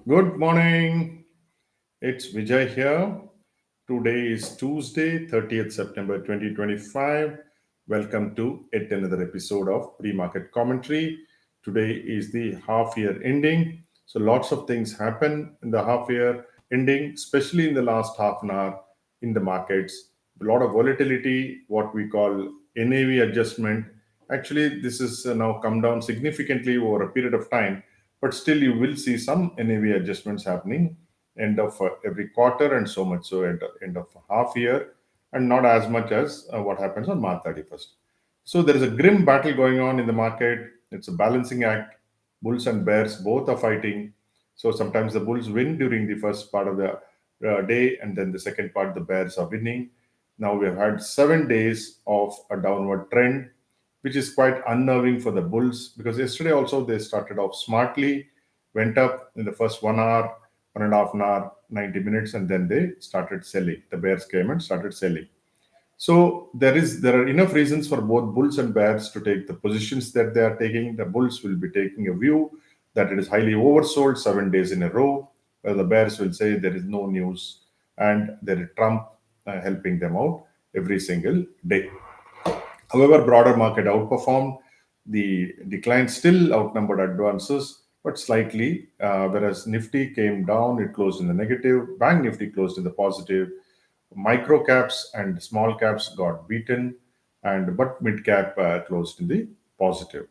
Good morning. It's Vijay here. Today is Tuesday, 30th September 2025. Welcome to yet another episode of Pre-Market Commentary. Today is the half year ending. So lots of things happen in the half year ending, especially in the last half an hour in the markets. A lot of volatility, what we call NAV adjustment. Actually, this is now come down significantly over a period of time, but still you will see some NAV adjustments happening end of every quarter and so much so at the end of half year, and not as much as what happens on March 31st. So there is a grim battle going on in the market. It's a balancing act. Bulls and bears both are fighting. So sometimes the bulls win during the first part of the day, and then the second part the bears are winning. Now we have had 7 days of a downward trend, which is quite unnerving for the bulls because yesterday also they started off smartly, went up in the first 1 hour, 1.5 hour, 90 minutes, and then they started selling. The bears came and started selling. So there are enough reasons for both bulls and bears to take the positions that they are taking. The bulls will be taking a view that it is highly oversold 7 days in a row, while the bears will say there is no news and there is Trump helping them out every single day. However, broader market outperformed. The decline still outnumbered advances, but slightly, whereas Nifty came down, it closed in the negative. Bank Nifty closed in the positive. Micro caps and small caps got beaten, and but mid cap closed in the positive.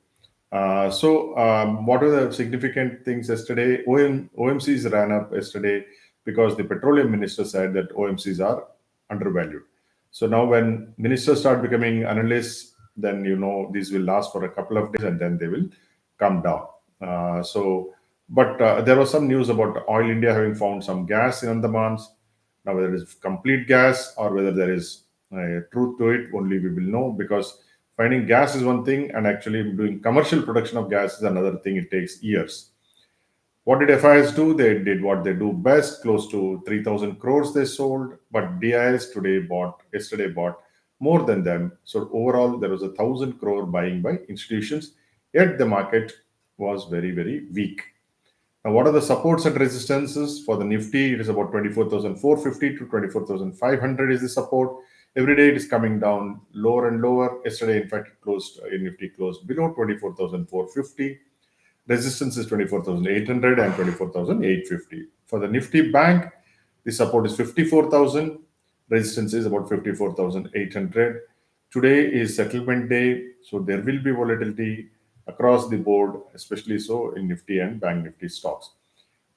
What are the significant things yesterday? OMCs ran up yesterday because the petroleum minister said that OMCs are undervalued. So now, when ministers start becoming analysts, then these will last for a couple of days and then they will come down. But there was some news about Oil India having found some gas in Andamans. Now, whether it is complete gas or whether there is truth to it, only we will know, because finding gas is one thing and actually doing commercial production of gas is another thing. It takes years. What did FIS do? They did what they do best, close to 3,000 crores they sold, but DIS yesterday bought more than them. So overall, there was 1,000 crore buying by institutions, yet the market was very, very weak. Now, what are the supports and resistances for the Nifty? It is about 24,450 to 24,500 is the support. Every day it is coming down lower and lower. Yesterday, in fact, Nifty closed below 24,450. Resistance is 24,800 and 24,850. For the Nifty Bank, the support is 54,000. Resistance is about 54,800. Today is settlement day, so there will be volatility across the board, especially so in Nifty and Bank Nifty stocks.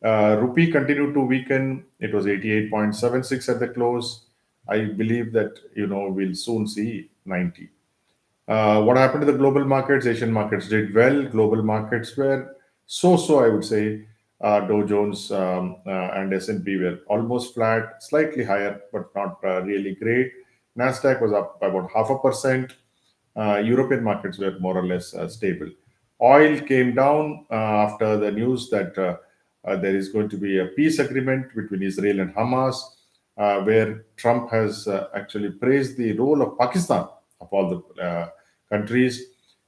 Rupee continued to weaken. It was 88.76 at the close. I believe that we'll soon see 90. What happened to the global markets? Asian markets did well. Global markets were so. I would say Dow Jones and S&P were almost flat, slightly higher, but not really great. Nasdaq was up by about 0.5%. European markets were more or less stable. Oil came down after the news that there is going to be a peace agreement between Israel and Hamas, where Trump has actually praised the role of Pakistan of all the countries.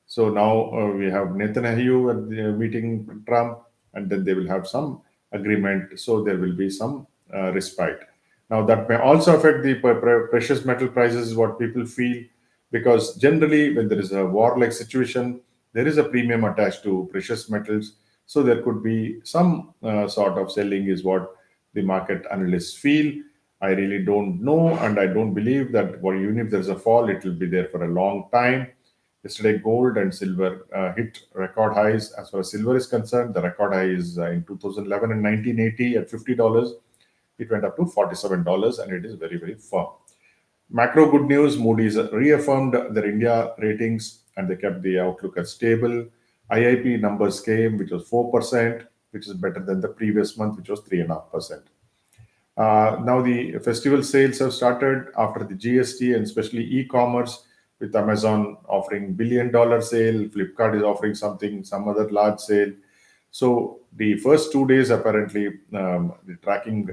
So now we have Netanyahu at the meeting Trump, and then they will have some agreement. So there will be some respite. Now that may also affect the precious metal prices, is what people feel, because generally when there is a war-like situation, there is a premium attached to precious metals. So there could be some sort of selling, is what the market analysts feel. I really don't know, and I don't believe that even if there's a fall, it will be there for a long time. Yesterday, gold and silver hit record highs. As far as silver is concerned, the record high is in 2011 and 1980 at $50. It went up to $47, and it is very, very firm. Macro good news: Moody's reaffirmed their India ratings and they kept the outlook as stable. IIP numbers came, which was 4%, which is better than the previous month, which was 3.5%. Now the festival sales have started after the GST, and especially e-commerce, with Amazon offering $1 billion sale, Flipkart is offering some other large sale. So the first 2 days, apparently, the tracking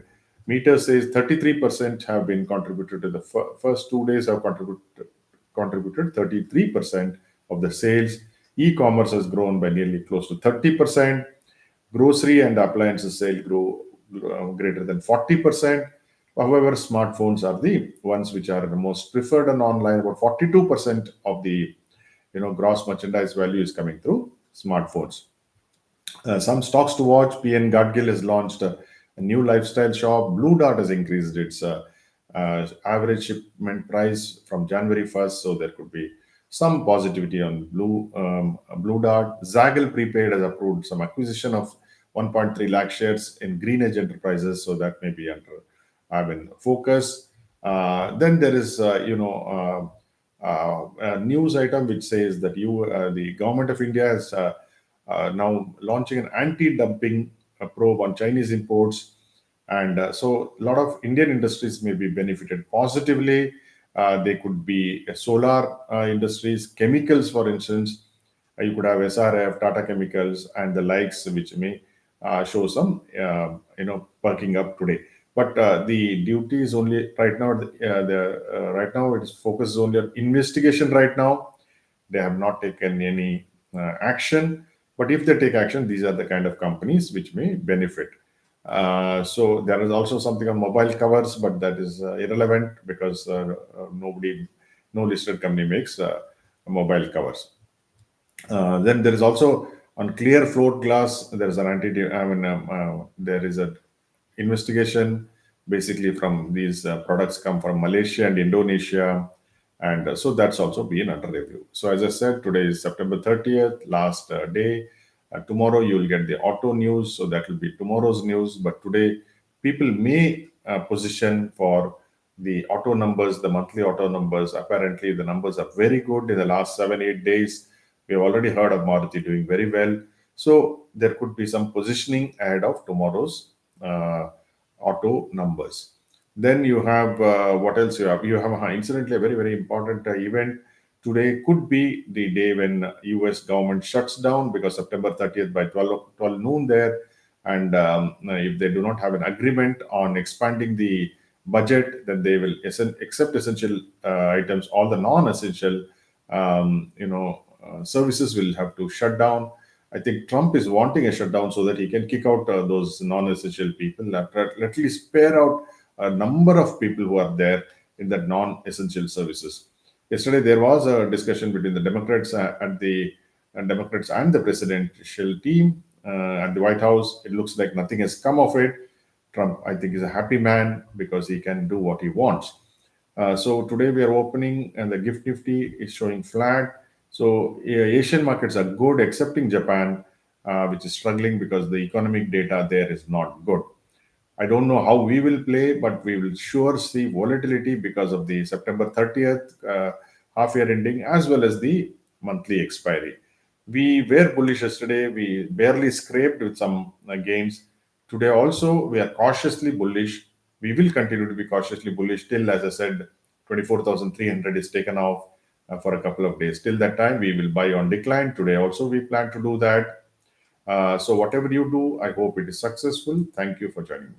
meter says 33% have been contributed to the first 2 days have contributed 33% of the sales. E-commerce has grown by nearly close to 30%. Grocery and appliances sale grew greater than 40%. However, smartphones are the ones which are the most preferred and online. About 42% of the gross merchandise value is coming through smartphones. Some stocks to watch. PN Gadgil has launched a new lifestyle shop. Blue Dart has increased its average shipment price from January 1st, so there could be some positivity on Blue Dart. Zaggle Prepaid has approved some acquisition of 1.3 lakh shares in Green Edge Enterprises, so that may be under focus. Then there is a news item which says that the government of India has now launching an anti-dumping probe on Chinese imports, and so a lot of Indian industries may be benefited positively. They could be solar industries, chemicals, for instance. You could have SRF, Tata Chemicals, and the likes, which may show some perking up today. But the duty is only right now. Right now it is focused only on investigation. Right now, they have not taken any action. But if they take action, these are the kind of companies which may benefit. So there is also something on mobile covers, but that is irrelevant because no listed company makes mobile covers. Then there is also on clear float glass. There is an there is a investigation. Basically, from these products come from Malaysia and Indonesia, and so that's also been under review. So as I said, today is September 30th, last day. Tomorrow you will get the auto news, so that will be tomorrow's news. But today, people may position for the auto numbers, the monthly auto numbers. Apparently, the numbers are very good in the last 7 8 days. We have already heard of Maruti doing very well. So there could be some positioning ahead of tomorrow's auto numbers. Then you have what else you have? You have incidentally a very very important event today. Could be the day when U.S. government shuts down because September 30th by 12 noon there, and if they do not have an agreement on expanding the budget, then they will accept essential items. All the non-essential, services will have to shut down. I think Trump is wanting a shutdown so that he can kick out those non-essential people, at least spare out a number of people who are there in that non-essential services. Yesterday, there was a discussion between the Democrats Democrats and the presidential team at the White House. It looks like nothing has come of it. Trump, I think, is a happy man because he can do what he wants. So today we are opening, and the Gift Nifty is showing flat. So Asian markets are good, excepting Japan, which is struggling because the economic data there is not good. I don't know how we will play, but we will sure see volatility because of the September 30th half year ending as well as the monthly expiry. We were bullish yesterday. We barely scraped with some gains. Today also, we are cautiously bullish. We will continue to be cautiously bullish till, as I said, 24,300 is taken off for a couple of days. Till that time, we will buy on decline. Today also, we plan to do that. So whatever you do, I hope it is successful. Thank you for joining me.